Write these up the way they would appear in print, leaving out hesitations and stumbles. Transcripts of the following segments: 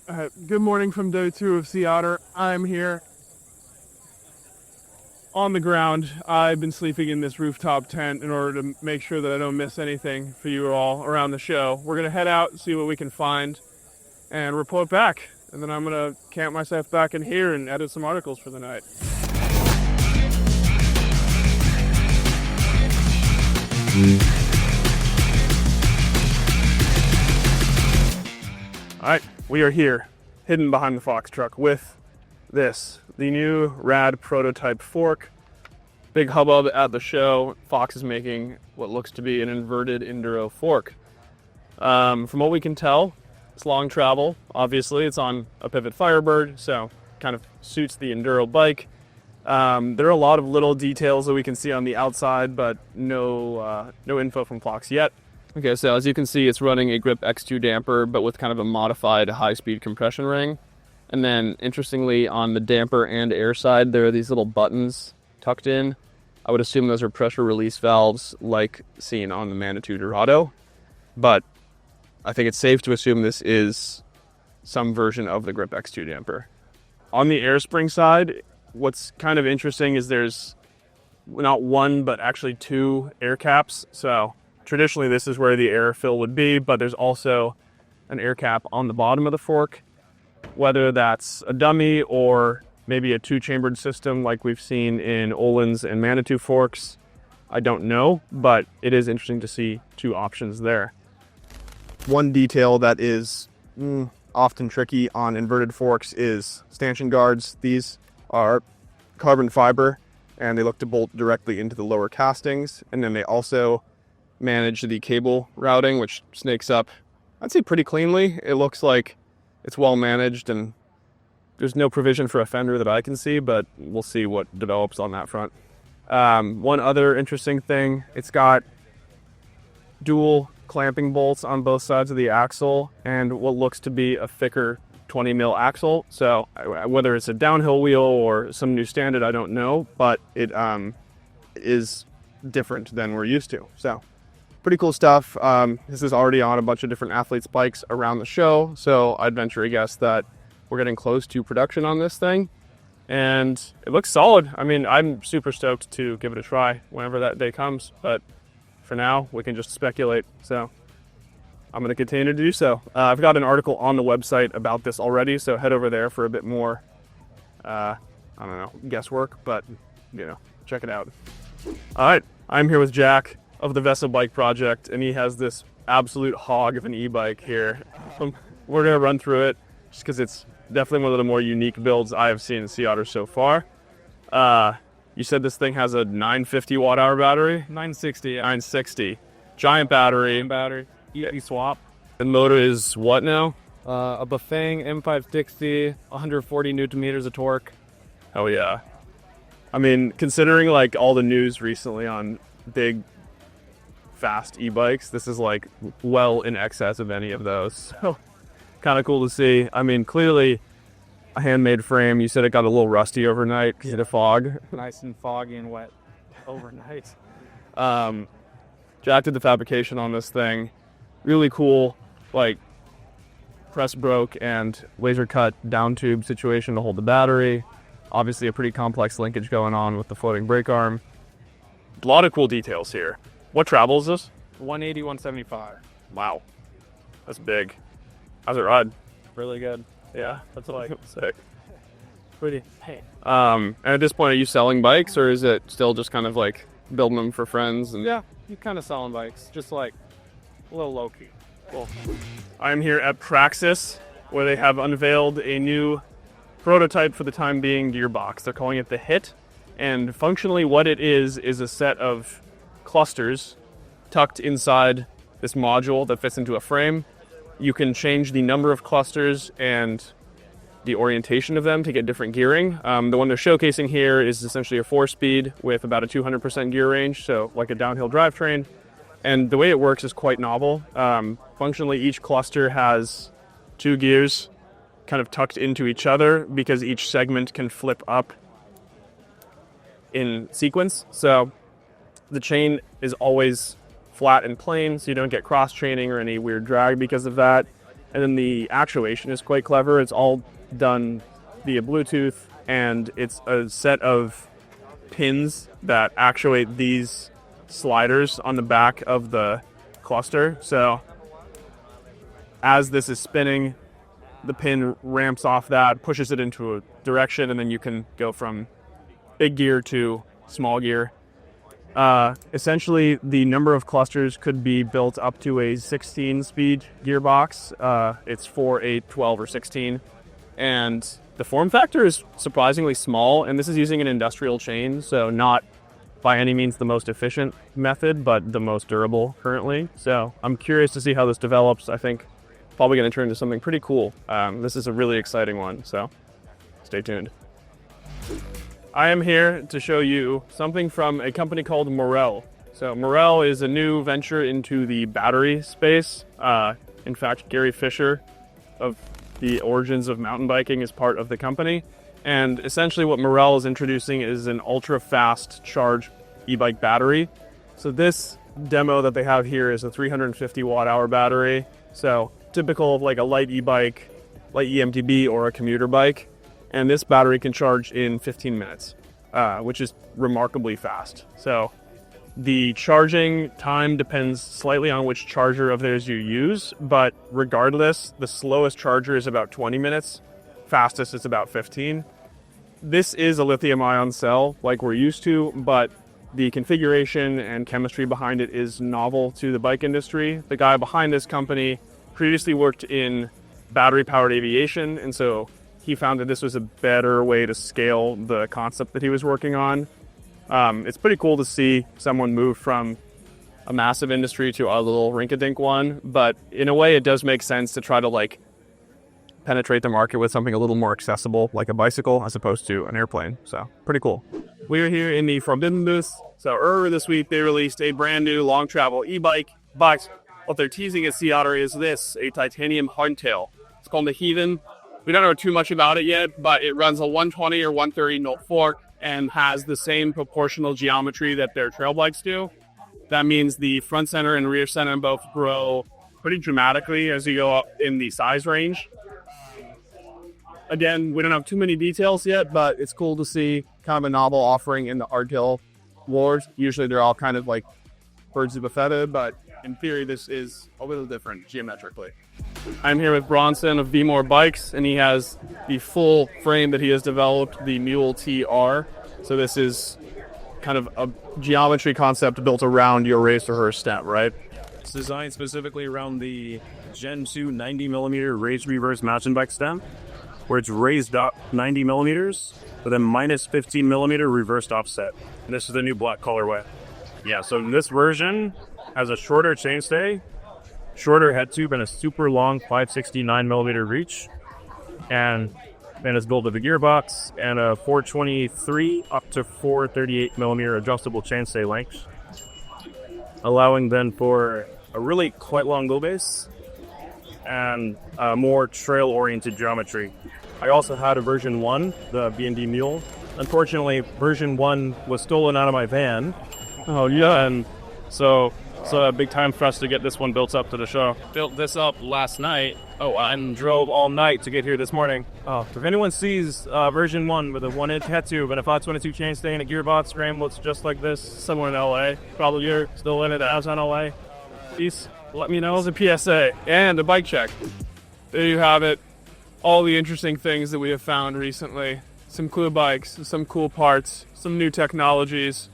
Good morning from day 2 of Sea Otter. I'm here on the ground. I've been sleeping in this rooftop tent in order to make sure that I don't miss anything for you all around the show. We're going to head out, see what we can find, and report back. And then I'm going to camp myself back in here and edit some articles for the night. All right, we are here, hidden behind the Fox truck with this, the new rad prototype fork. Big hubbub at the show. Fox is making what looks to be an inverted enduro fork. From what we can tell, it's long travel. Obviously, it's on a pivot Firebird, so kind of suits the enduro bike. There are a lot of little details that we can see on the outside, but no info from Fox yet. Okay, so as you can see, it's running a Grip X2 damper, but with kind of a modified high-speed compression ring. And then, interestingly, on the damper and air side, there are these little buttons tucked in. I would assume those are pressure release valves like seen on the Manitou Dorado. But I think it's safe to assume this is some version of the Grip X2 damper. On the air spring side, what's kind of interesting is there's not one, but actually 2 air caps. So traditionally, this is where the air fill would be, but there's also an air cap on the bottom of the fork. Whether that's a dummy or maybe a 2-chambered system like we've seen in Olin's and Manitou forks, I don't know, but it is interesting to see 2 options there. One detail that is often tricky on inverted forks is stanchion guards. These are carbon fiber, and they look to bolt directly into the lower castings, and then they also manage the cable routing, which snakes up, I'd say, pretty cleanly. It looks like it's well managed, and there's no provision for a fender that I can see, but we'll see what develops on that front. One other interesting thing, it's got dual clamping bolts on both sides of the axle and what looks to be a thicker 20 mil axle. So whether it's a downhill wheel or some new standard, I don't know, but it is different than we're used to. So pretty cool stuff. This is already on a bunch of different athletes' bikes around the show, so I'd venture a guess that we're getting close to production on this thing, and it looks solid. I mean, I'm super stoked to give it a try whenever that day comes, but for now, we can just speculate, so I'm going to continue to do so. I've got an article on the website about this already, so head over there for a bit more, I don't know, guesswork, but, check it out. All right, I'm here with Jack of the Vessa Bike Project, and he has this absolute hog of an e-bike here. We're going to run through it just because it's definitely one of the more unique builds I have seen in Sea Otter so far. You said this thing has a 950 watt-hour battery? 960, yeah. 960. Giant battery. Easy swap. The motor is what now? A Bafang M560, 140 newton meters of torque. Oh yeah. I mean, considering like all the news recently on big fast e-bikes, this is like well in excess of any of those. So kind of cool to see. I mean, clearly a handmade frame. You said it got a little rusty overnight because of the fog. Nice and foggy and wet overnight. Jack did the fabrication on this thing. Really cool, like press broke and laser cut down tube situation to hold the battery. Obviously a pretty complex linkage going on with the floating brake arm. A lot of cool details here. What travel is this? 180, 175. Wow. That's big. How's it ride? Really good. Yeah. That's like Sick. pretty. Hey. And at this point, are you selling bikes, or is it still just kind of like building them for friends? And Yeah, you kind of selling bikes, just like a little low key. Cool. I'm here at Praxis, where they have unveiled a new prototype for the time being gearbox. They're calling it the Hit, and functionally what it is a set of clusters tucked inside this module that fits into a frame. You can change the number of clusters and the orientation of them to get different gearing. The one they're showcasing here is essentially a 4-speed with about a 200% gear range, so like a downhill drivetrain. And the way it works is quite novel. Functionally, each cluster has 2 gears kind of tucked into each other because each segment can flip up in sequence. So the chain is always flat and plain, so you don't get cross-chaining or any weird drag because of that. And then the actuation is quite clever. It's all done via Bluetooth, and it's a set of pins that actuate these sliders on the back of the cluster. So as this is spinning, the pin ramps off that, pushes it into a direction, and then you can go from big gear to small gear. Essentially, the number of clusters could be built up to a 16-speed gearbox. It's 4, 8, 12, or 16. And the form factor is surprisingly small, and this is using an industrial chain, so not by any means the most efficient method, but the most durable currently. So I'm curious to see how this develops. I think probably going to turn into something pretty cool. This is a really exciting one, so stay tuned. I am here to show you something from a company called Morelle. So Morelle is a new venture into the battery space. In fact, Gary Fisher of the origins of mountain biking is part of the company. And essentially what Morelle is introducing is an ultra-fast charge e-bike battery. So this demo that they have here is a 350 watt-hour battery. So typical of like a light e-bike, light EMTB, or a commuter bike. And this battery can charge in 15 minutes, which is remarkably fast. So the charging time depends slightly on which charger of theirs you use, but regardless, the slowest charger is about 20 minutes, fastest is about 15. This is a lithium-ion cell like we're used to, but the configuration and chemistry behind it is novel to the bike industry. The guy behind this company previously worked in battery-powered aviation, and so he found that this was a better way to scale the concept that he was working on. It's pretty cool to see someone move from a massive industry to a little rink-a-dink one, but in a way it does make sense to try to like penetrate the market with something a little more accessible, like a bicycle, as opposed to an airplane. So pretty cool. We are here in the Forbidden booth. So earlier this week they released a brand new long travel e-bike, but what they're teasing at Sea Otter is this, a titanium hardtail. It's called the Heathen. We don't know too much about it yet, but it runs a 120 or 130 note fork and has the same proportional geometry that their trail bikes do. That means the front center and rear center both grow pretty dramatically as you go up in the size range. Again, we don't have too many details yet, but it's cool to see kind of a novel offering in the hardtail wars. Usually they're all kind of like birds of a feather, but in theory this is a little different geometrically. I'm here with Bronson of Be More Bikes, and he has the full frame that he has developed, the Mule TR. So this is kind of a geometry concept built around your race or her step, right? It's designed specifically around the Gen 2 90mm raised reverse mountain bike stem, where it's raised up 90 millimeters with a minus 15 millimeter reversed offset. And this is the new black colorway. Yeah, so this version has a shorter chainstay, shorter head tube, and a super long 569 millimeter reach. And then it's built with a gearbox and a 423 up to 438 millimeter adjustable chainstay length, allowing then for a really quite long wheelbase and more trail-oriented geometry. I also had a version 1, the B&D Mule. Unfortunately, version 1 was stolen out of my van. Oh yeah, and so it's a big time for us to get this one built up to the show. Built this up last night. Oh, and drove all night to get here this morning. Oh, if anyone sees version 1 with a 1-inch head tube and a 522 chainstay and a gearbox frame looks just like this Somewhere in LA. Probably you're still in it downtown LA. Please let me know as a PSA and a bike check. There you have it. All the interesting things that we have found recently. Some cool bikes, some cool parts, some new technologies.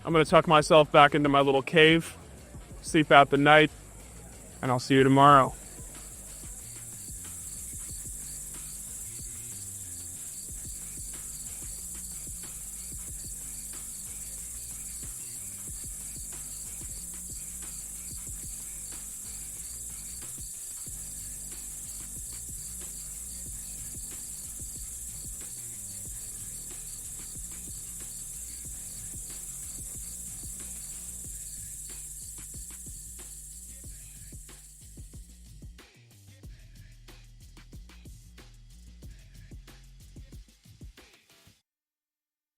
I'm going to tuck myself back into my little cave, sleep out the night, and I'll see you tomorrow.